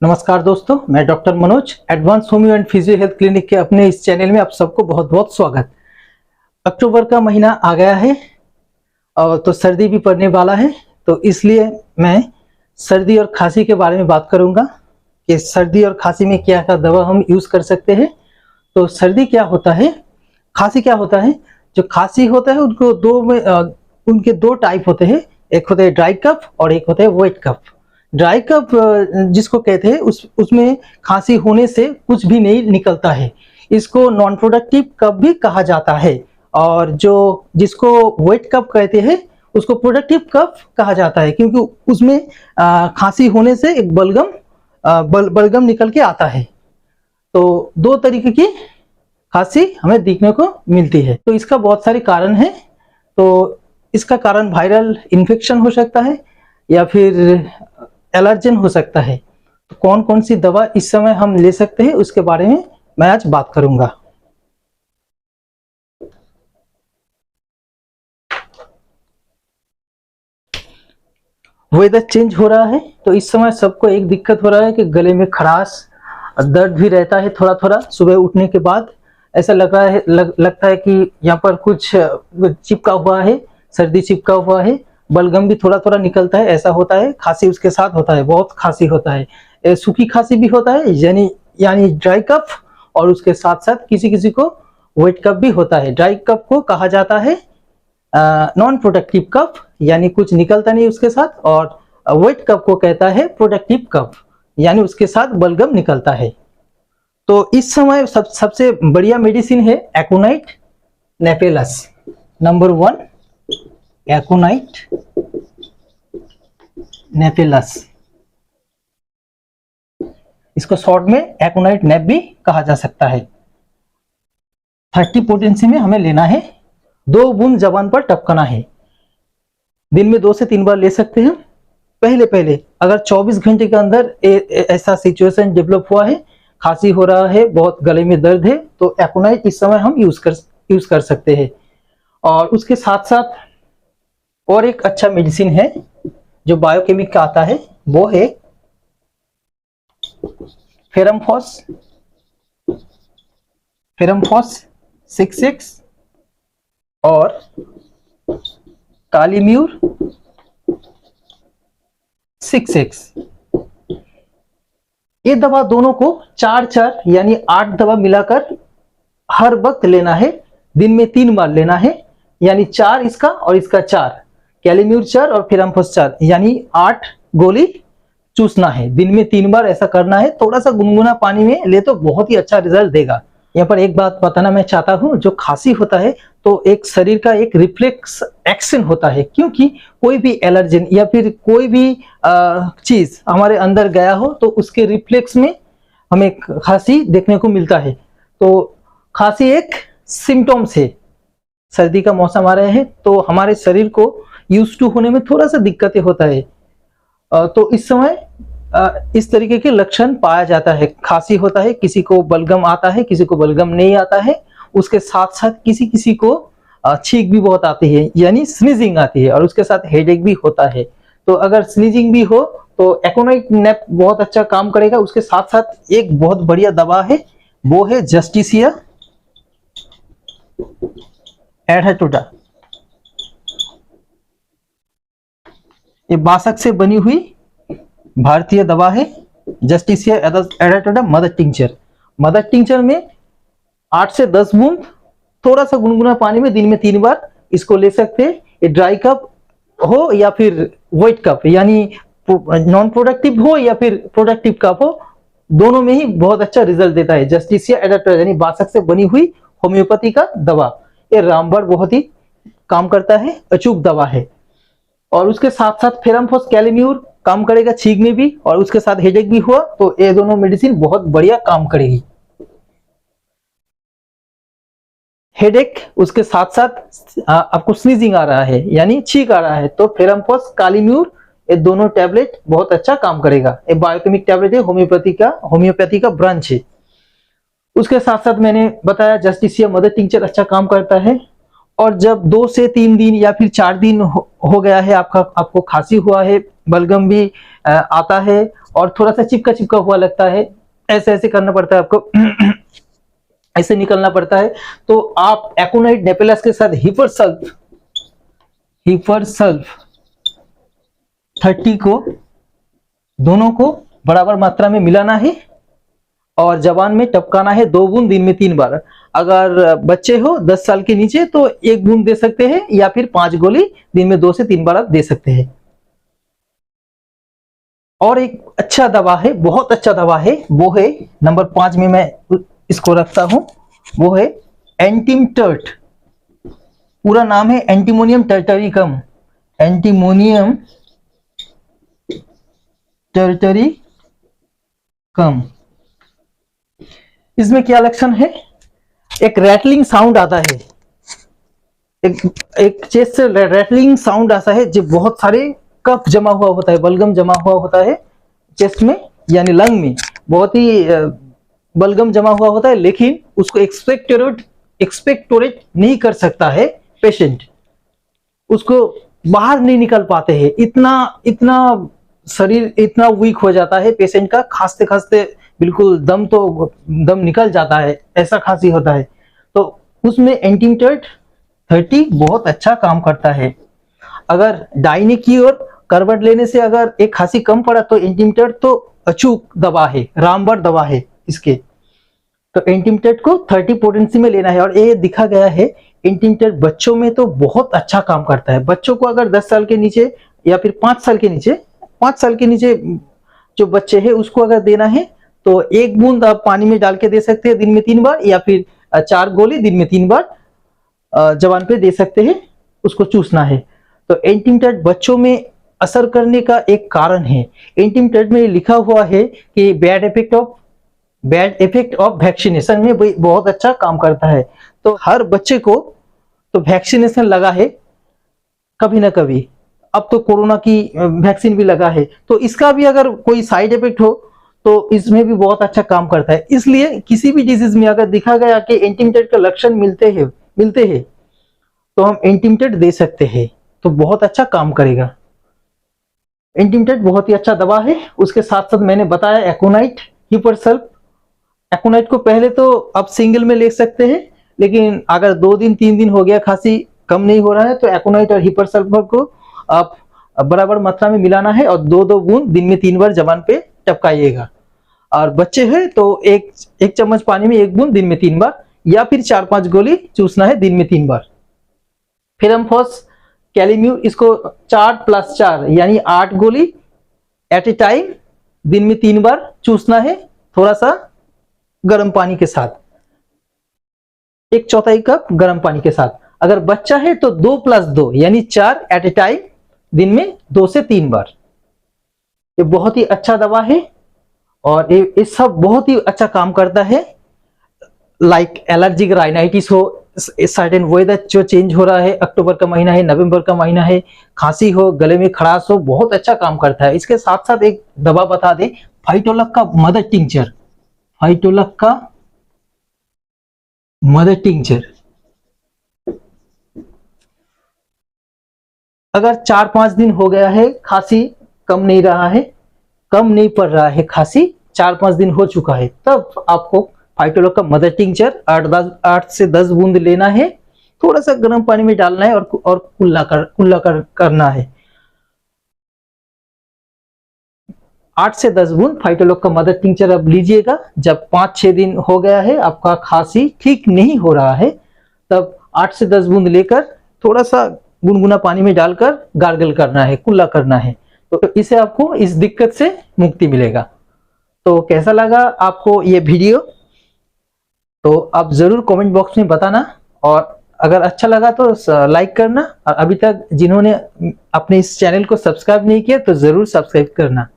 नमस्कार दोस्तों, मैं doctor Manoj advance homeo and physio health clinic के अपने इस चैनल में आप सबको बहुत बहुत स्वागत। अक्टूबर का महीना आ गया है और तो सर्दी भी पड़ने वाला है, तो इसलिए मैं सर्दी और खांसी के बारे में बात करूंगा कि सर्दी और खांसी में क्या क्या दवा हम यूज़ कर सकते हैं। तो सर्दी क्या होता है, खांसी क्या होता है। जो खांसी होता है उनको उनके दो टाइप होते हैं, एक होते हैं ड्राई कफ और एक होते हैं वेट कफ। ड्राई कफ जिसको कहते हैं उसमें खांसी होने से कुछ भी नहीं निकलता है, इसको नॉन प्रोडक्टिव कफ भी कहा जाता है। और जो जिसको वेट कफ कहते हैं उसको प्रोडक्टिव कफ कहा जाता है, क्योंकि उसमें खांसी होने से एक बलगम निकल के आता है। तो दो तरीके की खांसी हमें देखने को मिलती है। तो इसका बहुत सारे कारण हैं। तो इसका कारण वायरल इन्फेक्शन हो सकता है या फिर एलर्जन हो सकता है। तो कौन कौन सी दवा इस समय हम ले सकते हैं उसके बारे में मैं आज बात करूंगा। वेदर चेंज हो रहा है, तो इस समय सबको एक दिक्कत हो रहा है कि गले में खराश, दर्द भी रहता है थोड़ा थोड़ा। सुबह उठने के बाद ऐसा लगता है कि यहाँ पर कुछ चिपका हुआ है, सर्दी चिपका हुआ है। बलगम भी थोड़ा थोड़ा निकलता है, ऐसा होता है। खांसी उसके साथ होता है, बहुत खांसी होता है। सूखी खांसी भी होता है, यानी ड्राई कफ, और उसके साथ साथ किसी किसी को वेट कफ भी होता है। ड्राई कफ को कहा जाता है नॉन प्रोडक्टिव कफ, यानी कुछ निकलता नहीं उसके साथ, और वेट कफ को कहता है प्रोडक्टिव कफ, यानी उसके साथ बलगम निकलता है। तो इस समय सबसे बढ़िया मेडिसिन है एकोनाइट नेपेलस। नंबर 1 एकोनाइट नेपेलस, इसको शॉर्ट में एकोनाइट नेप भी कहा जा सकता है। 30 पोटेंसी में हमें लेना है, 2 बूंद जबान पर टपकाना है। दिन में 2 से 3 बार ले सकते हैं। पहले अगर 24 घंटे के अंदर ऐसा सिचुएशन डेवलप हुआ है, खांसी हो रहा है, बहुत गले में दर्द है, तो एकोनाइट इस समय हम यूज कर सकते हैं। और उसके साथ साथ और एक अच्छा मेडिसिन है जो बायोकेमिक का आता है, वो है फेरमफॉस 66 और कालीम्यूर 66। ये दवा दोनों को 4 यानी 8 दवा मिलाकर हर वक्त लेना है। दिन में 3 बार लेना है, यानी 4 इसका और इसका 4, कैलीम्यूर 4 और फेरमफॉस 4, यानी 8 गोली चूसना है। दिन में 3 बार ऐसा करना है। थोड़ा सा गुनगुना पानी में ले तो बहुत ही अच्छा रिजल्ट देगा। यहाँ पर एक बात बताना मैं चाहता हूँ, जो खांसी होता है तो एक शरीर का एक रिफ्लेक्स एक्शन होता है, क्योंकि कोई भी एलर्जन या फिर कोई भी चीज हमारे अंदर गया हो तो उसके रिफ्लेक्स में हमें खांसी देखने को मिलता है। तो खांसी एक सिम्टम्स है। सर्दी का मौसम आ रहा है तो हमारे शरीर को यूज टू होने में थोड़ा सा दिक्कतें होता है। तो इस समय इस तरीके के लक्षण पाया जाता है। खांसी होता है, किसी को बलगम आता है, किसी को बलगम नहीं आता है। उसके साथ साथ किसी को छींक भी बहुत आती है, यानी स्नीजिंग आती है, और उसके साथ हेडेक भी होता है। तो अगर स्नीजिंग भी हो तो एकोनाइट नेप बहुत अच्छा काम करेगा। उसके साथ साथ एक बहुत बढ़िया दवा है, वो है जस्टिसिया एडाटोडा। ये बासक से बनी हुई भारतीय दवा है, जस्टिसिया एडाटोडा मदर टिंचर में 8 से 10 बूंद थोड़ा सा गुनगुना पानी में दिन में 3 बार इसको ले सकते हैं। ये ड्राई कफ हो या फिर वेट कफ, यानी नॉन प्रोडक्टिव हो या फिर प्रोडक्टिव कफ हो, दोनों में ही बहुत अच्छा रिजल्ट देता है। जस्टिसिया एडाटोडा यानी बासक से बनी हुई होम्योपैथी का दवा, ये रामबाण बहुत ही काम करता है, अचूक दवा है। और उसके साथ साथ फेरमफॉस कैलीम्यूर काम करेगा छींक में भी, और उसके साथ हेडेक भी हुआ तो ये दोनों मेडिसिन बहुत बढ़िया काम करेगी। हेडेक उसके साथ साथ आपको स्नीजिंग आ रहा है, यानी छींक आ रहा है, तो फेरमफॉस कालीम्यूर ये दोनों टैबलेट बहुत अच्छा काम करेगा। ये बायोकेमिक टैबलेट है, होम्योपैथी का ब्रांच है। उसके साथ साथ मैंने बताया जस्टिसिया मदर टिंचर अच्छा काम करता है। और जब 2 से 3 दिन या फिर 4 दिन हो गया है, आपको खांसी हुआ है, बलगम भी आता है और थोड़ा सा चिपका चिपका हुआ लगता है, ऐसे ऐसे करना पड़ता है आपको ऐसे निकलना पड़ता है, तो आप एकोनाइट नेपेलस के साथ हीपर सल्फ 30 को दोनों को बराबर मात्रा में मिलाना है और जबान में टपकाना है 2 बूंद दिन में 3 बार। अगर बच्चे हो 10 साल के नीचे तो 1 बूंद दे सकते हैं या फिर 5 गोली दिन में 2 से 3 बार आप दे सकते हैं। और एक अच्छा दवा है, बहुत अच्छा दवा है, वो है नंबर 5 में मैं इसको रखता हूं, वो है एंटीमटर्ट। पूरा नाम है एंटीमोनियम टर्टरिकम, एंटीमोनियम टर्टरिकम। इसमें क्या लक्षण है? एक रैटलिंग साउंड आता है, एक चेस्ट से रैटलिंग साउंड आता है, जो बहुत सारे कफ जमा हुआ होता है, बलगम जमा हुआ होता है चेस्ट में यानी लंग में, बहुत ही बलगम जमा हुआ होता है, लेकिन उसको एक्सपेक्टोरेट नहीं कर सकता है पेशेंट, उसको बाहर नहीं निकल पाते हैं, इतना शरीर इतना वीक हो जाता है पेशेंट का, खांसते खांसते बिल्कुल दम निकल जाता है, ऐसा खांसी होता है। तो उसमें एंटीमटर्ट 30 बहुत अच्छा काम करता है। अगर दाहिने की ओर करवट लेने से अगर एक खांसी कम पड़ा तो एंटीमटर्ट तो अचूक दवा है, रामबाण दवा है इसके। तो एंटीमटर्ट को 30 पोटेंसी में लेना है और ये दिखा गया है एंटीमटर्ट बच्चों में तो बहुत अच्छा काम करता है। बच्चों को अगर 10 साल के नीचे या फिर 5 साल के नीचे जो बच्चे हैं उसको अगर देना है तो 1 बूंद आप पानी में डाल के दे सकते हैं दिन में 3 बार, या फिर 4 गोली दिन में 3 बार जबान पे दे सकते हैं, उसको चूसना है। तो एंटीमटर्ट बच्चों में असर करने का एक कारण है। एंटीमटर्ट में लिखा हुआ है कि बैड इफेक्ट ऑफ वैक्सीनेशन में बहुत अच्छा काम करता है। तो हर बच्चे को तो वैक्सीनेशन लगा है कभी ना कभी, अब तो कोरोना की वैक्सीन भी लगा है, तो इसका भी अगर कोई साइड इफेक्ट हो तो इसमें भी बहुत अच्छा काम करता है। इसलिए किसी भी डिजीज में अगर दिखा गया कि एंटीमटर्ट का लक्षण मिलते हैं तो हम एंटीमटर्ट दे सकते हैं, तो बहुत अच्छा काम करेगा। एंटीमटर्ट बहुत ही अच्छा दवा है। उसके साथ साथ मैंने बताया एकोनाइट, हीपर सल्फ। एकोनाइट को पहले तो आप सिंगल में ले सकते हैं, लेकिन अगर 2 दिन 3 दिन हो गया खांसी कम नहीं हो रहा है तो एकोनाइट और हीपर सल्फर को आप बराबर मात्रा में मिलाना है और 2-2 बूंद दिन में 3 बार जबान पे टपकाइएगा। और बच्चे हैं तो एक चम्मच पानी में 1 बूंद दिन में 3 बार, या फिर 4-5 गोली चूसना है दिन में 3 बार। फिर हम कैलीम्यू इसको 4+4 यानी 8 गोली एट ए टाइम दिन में 3 बार चूसना है, थोड़ा सा गर्म पानी के साथ, 1/4 कप गर्म पानी के साथ। अगर बच्चा है तो 2+2 यानी 4 एट ए टाइम दिन में 2 से 3 बार। ये बहुत ही अच्छा दवा है और ये सब बहुत ही अच्छा काम करता है। लाइक एलर्जिक राइनाइटिस हो, सर्टेन वेदर जो चेंज हो रहा है, अक्टूबर का महीना है, नवंबर का महीना है, खांसी हो, गले में खराश हो, बहुत अच्छा काम करता है। इसके साथ साथ एक दवा बता दे, फाइटोलक का मदर टिंचर, फाइटोलक का मदर टिंचर। अगर 4-5 दिन हो गया है, खांसी कम नहीं पड़ रहा है, खांसी 4-5 दिन हो चुका है, तब आपको फाइटोलक का मदर टिंचर 8 से 10 बूंद लेना है, थोड़ा सा गर्म पानी में डालना है और कुल्ला करना है। 8 से 10 बूंद फाइटोलक का मदर टिंचर अब लीजिएगा। जब 5-6 दिन हो गया है, आपका खांसी ठीक नहीं हो रहा है, तब 8 से 10 बूंद लेकर थोड़ा सा गुनगुना पानी में डालकर गार्गल करना है, कुल्ला करना है, तो इससे आपको इस दिक्कत से मुक्ति मिलेगा। तो कैसा लगा आपको ये वीडियो, तो आप जरूर कमेंट बॉक्स में बताना, और अगर अच्छा लगा तो लाइक करना, और अभी तक जिन्होंने अपने इस चैनल को सब्सक्राइब नहीं किया तो जरूर सब्सक्राइब करना।